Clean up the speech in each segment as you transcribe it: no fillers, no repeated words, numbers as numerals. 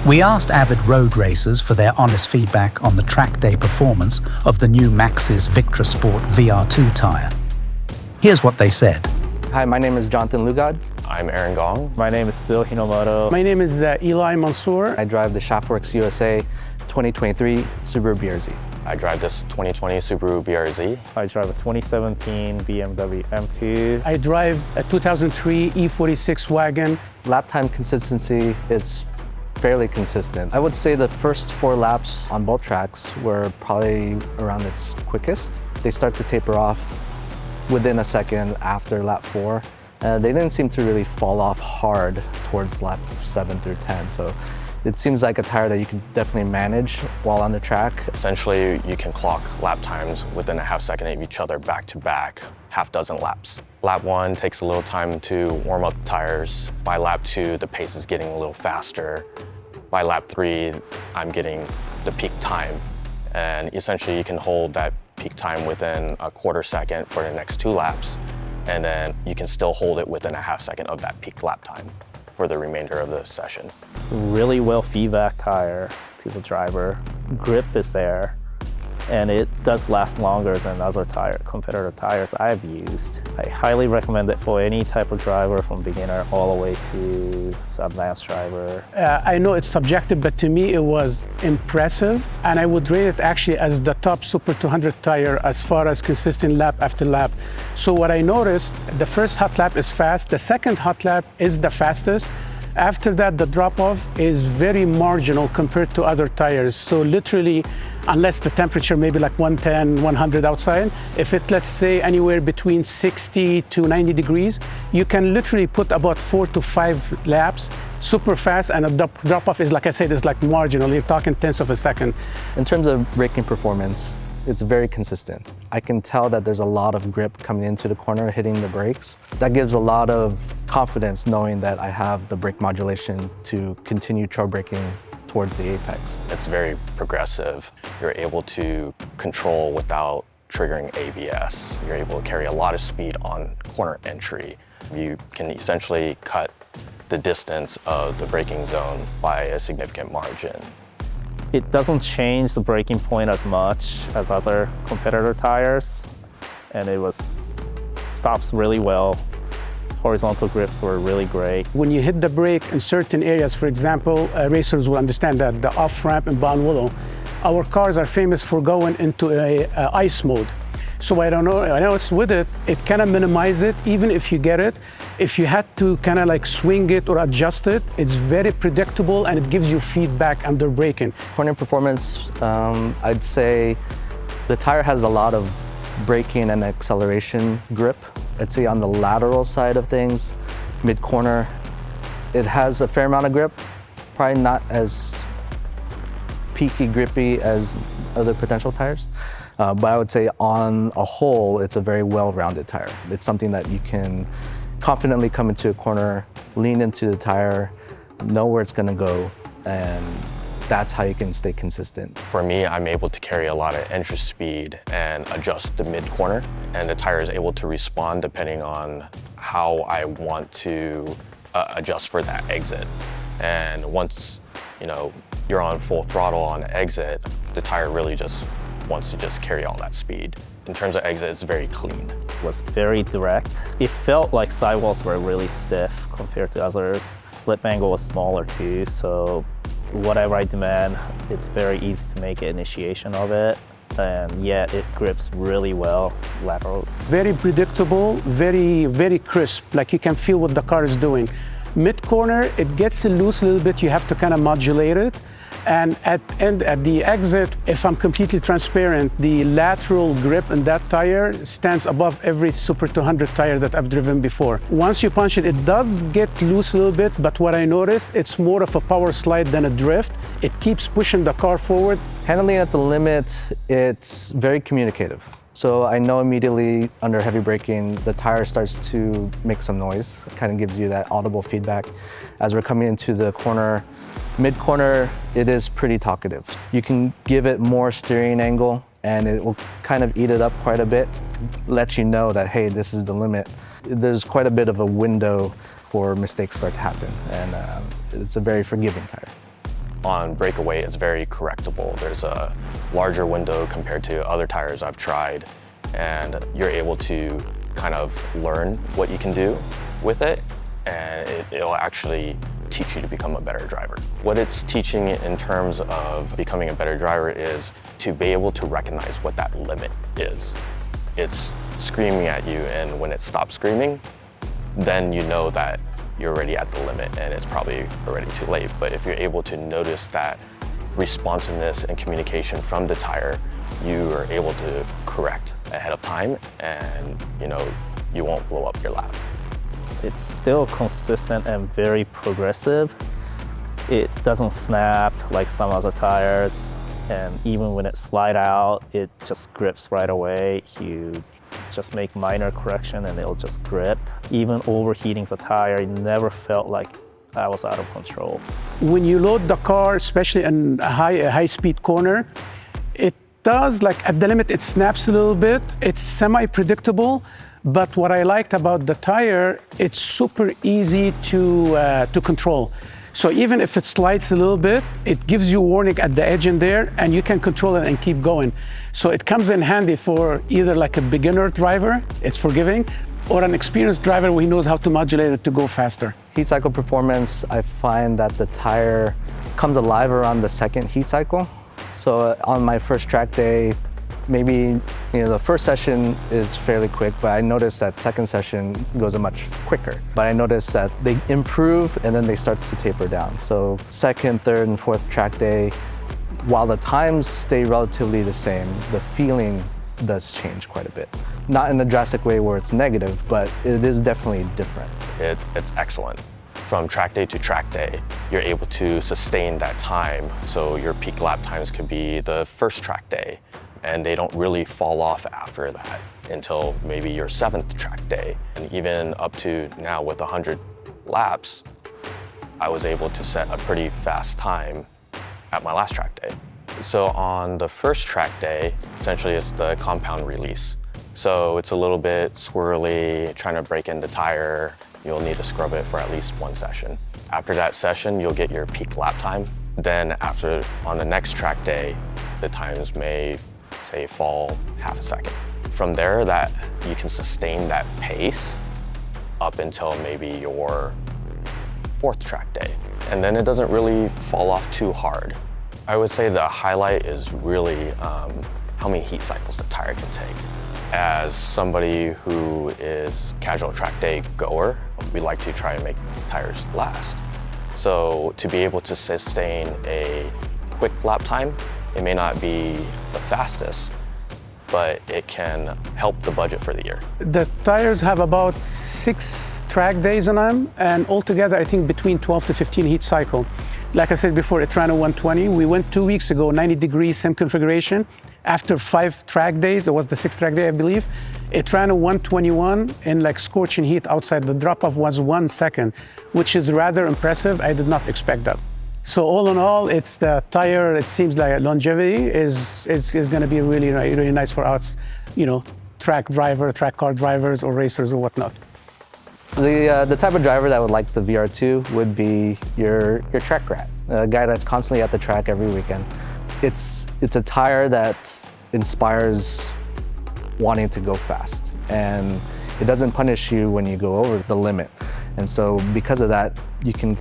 We asked avid road racers for their honest feedback on the track day performance of the new Maxxis Victra VR2 tire. Here's what they said. Hi, my name is Jonathan Lugod. I'm Aaron Gong. My name is Bill Hinomoto. My name is Eli Mansour. I drive the Shaftworks USA 2023 Subaru BRZ. I drive this 2020 Subaru BRZ. I drive a 2017 BMW M2. I drive a 2003 E46 wagon. Lap time consistency is fairly consistent. I would say the first 4 laps on both tracks were probably around its quickest. They start to taper off within a second after lap 4. They didn't seem to really fall off hard towards lap 7 through 10. So it seems like a tire that you can definitely manage while on the track. Essentially, you can clock lap times within a half second of each other back to back, half dozen laps. Lap 1 takes a little time to warm up the tires. By lap 2, the pace is getting a little faster. By lap 3, I'm getting the peak time. And essentially, you can hold that peak time within a quarter second for the next 2 laps. And then you can still hold it within a half second of that peak lap time for the remainder of the session. Really well feedback tire to the driver. Grip is there, and it does last longer than other competitor tires I've used. I highly recommend it for any type of driver, from beginner all the way to advanced driver. I know it's subjective, but to me it was impressive, and I would rate it actually as the top Super 200 tire as far as consistent lap after lap. So what I noticed, the first hot lap is fast, the second hot lap is the fastest. After that, the drop-off is very marginal compared to other tires. So literally, unless the temperature maybe like 110, 100 outside, if it, let's say, anywhere between 60 to 90 degrees, you can literally put about 4 to 5 laps super fast, and a drop-off is, like I said, is like marginal. You're talking tenths of a second. In terms of braking performance, it's very consistent. I can tell that there's a lot of grip coming into the corner, hitting the brakes. That gives a lot of confidence knowing that I have the brake modulation to continue trail braking towards the apex. It's very progressive. You're able to control without triggering ABS. You're able to carry a lot of speed on corner entry. You can essentially cut the distance of the braking zone by a significant margin. It doesn't change the braking point as much as other competitor tires, and it stops really well. Horizontal grips were really great. When you hit the brake in certain areas, for example, racers will understand that the off-ramp in Bon Willow, our cars are famous for going into a ice mode. So I know it's with it, it kind of minimizes it, even if you get it. If you had to kind of like swing it or adjust it, it's very predictable and it gives you feedback under braking. Corner performance, I'd say the tire has a lot of braking and acceleration grip. I'd say on the lateral side of things, mid-corner, it has a fair amount of grip, probably not as peaky grippy as other potential tires. But I would say on a whole, it's a very well-rounded tire. It's something that you can confidently come into a corner, lean into the tire, know where it's gonna go, and that's how you can stay consistent. For me, I'm able to carry a lot of entry speed and adjust the mid-corner, and the tire is able to respond depending on how I want to adjust for that exit. And once you're on full throttle on exit, the tire really just wants to just carry all that speed. In terms of exit, it's very clean. It was very direct. It felt like sidewalls were really stiff compared to others. Slip angle was smaller too, so whatever I demand, it's very easy to make an initiation of it. And yet it grips really well lateral. Very predictable, very, very crisp, like you can feel what the car is doing. Mid-corner, it gets loose a little bit, you have to kind of modulate it. And at the exit, if I'm completely transparent, the lateral grip in that tire stands above every Super 200 tire that I've driven before. Once you punch it, it does get loose a little bit, but what I noticed, it's more of a power slide than a drift. It keeps pushing the car forward. Handling at the limit, it's very communicative. So I know immediately under heavy braking, the tire starts to make some noise. It kind of gives you that audible feedback. As we're coming into the corner, mid-corner, it is pretty talkative. You can give it more steering angle and it will kind of eat it up quite a bit, let you know that, hey, this is the limit. There's quite a bit of a window for mistakes start to happen, and it's a very forgiving tire. On breakaway, it's very correctable. There's a larger window compared to other tires I've tried, and you're able to kind of learn what you can do with it, and it'll actually teach you to become a better driver. What it's teaching in terms of becoming a better driver is to be able to recognize what that limit is. It's screaming at you, and when it stops screaming, then you know that you're already at the limit and it's probably already too late. But if you're able to notice that responsiveness and communication from the tire, you are able to correct ahead of time, and you won't blow up your lap. It's still consistent and very progressive. It doesn't snap like some other tires, and even when it slides out, it just grips right away. You just make minor correction and it'll just grip. Even overheating the tire, it never felt like I was out of control. When you load the car, especially in a high-speed corner, it does, like at the limit, it snaps a little bit. It's semi-predictable. But what I liked about the tire, it's super easy to control. So even if it slides a little bit, it gives you warning at the edge in there, and you can control it and keep going. So it comes in handy for either like a beginner driver, it's forgiving, or an experienced driver who knows how to modulate it to go faster. Heat cycle performance, I find that the tire comes alive around the second heat cycle. So on my first track day, maybe the first session is fairly quick, but I noticed that second session goes much quicker. But I noticed that they improve and then they start to taper down. So second, third, and fourth track day, while the times stay relatively the same, the feeling does change quite a bit. Not in a drastic way where it's negative, but it is definitely different. It's excellent. From track day to track day, you're able to sustain that time. So your peak lap times could be the first track day, and they don't really fall off after that until maybe your 7th track day. And even up to now with 100 laps, I was able to set a pretty fast time at my last track day. So on the first track day, essentially it's the compound release. So it's a little bit squirrely, trying to break in the tire. You'll need to scrub it for at least one session. After that session, you'll get your peak lap time. Then on the next track day, the times may say fall half a second. From there, that you can sustain that pace up until maybe your 4th track day. And then it doesn't really fall off too hard. I would say the highlight is really how many heat cycles the tire can take. As somebody who is casual track day goer, we like to try and make tires last. So to be able to sustain a quick lap time, it may not be the fastest, but it can help the budget for the year. The tires have about 6 track days on them, and altogether I think between 12 to 15 heat cycle. Like I said before, it ran a 120. We went 2 weeks ago, 90 degrees, same configuration. After 5 track days, it was the 6th track day, I believe, it ran a 121 in like scorching heat outside. The drop-off was 1 second, which is rather impressive. I did not expect that. So all in all, it's the tire, it seems like longevity is gonna be really nice for us, track car drivers or racers or whatnot. The type of driver that would like the VR2 would be your track rat, a guy that's constantly at the track every weekend. It's a tire that inspires wanting to go fast, and it doesn't punish you when you go over the limit. And so because of that, you can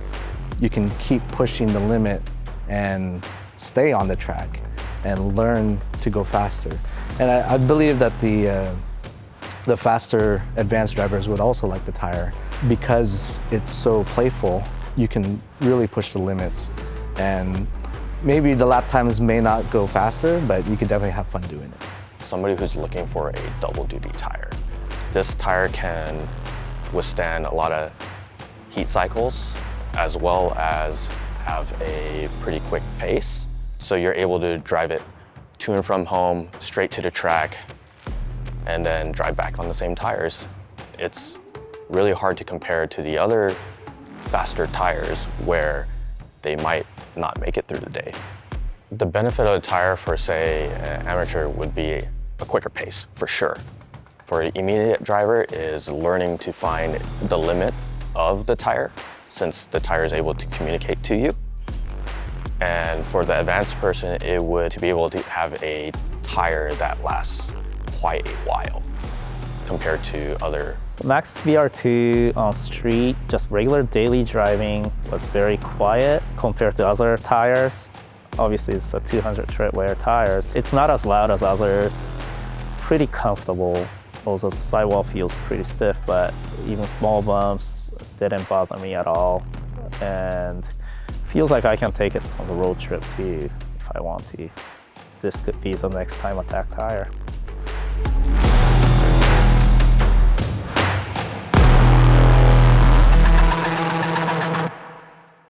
keep pushing the limit and stay on the track and learn to go faster. And I believe that the faster advanced drivers would also like the tire because it's so playful. You can really push the limits, and maybe the lap times may not go faster, but you could definitely have fun doing it. Somebody who's looking for a double duty tire, this tire can withstand a lot of heat cycles as well as have a pretty quick pace. So you're able to drive it to and from home, straight to the track, and then drive back on the same tires. It's really hard to compare to the other faster tires where they might not make it through the day. The benefit of a tire for, say, an amateur would be a quicker pace, for sure. For an immediate driver is learning to find the limit of the tire, since the tire is able to communicate to you. And for the advanced person, it would be able to have a tire that lasts quite a while compared to other. Maxxis VR2 on street, just regular daily driving, was very quiet compared to other tires. Obviously, it's a 200 tread wear tires. It's not as loud as others, pretty comfortable. Also, the sidewall feels pretty stiff, but even small bumps didn't bother me at all. And feels like I can take it on the road trip too, if I want to. This could be the next time attack tire.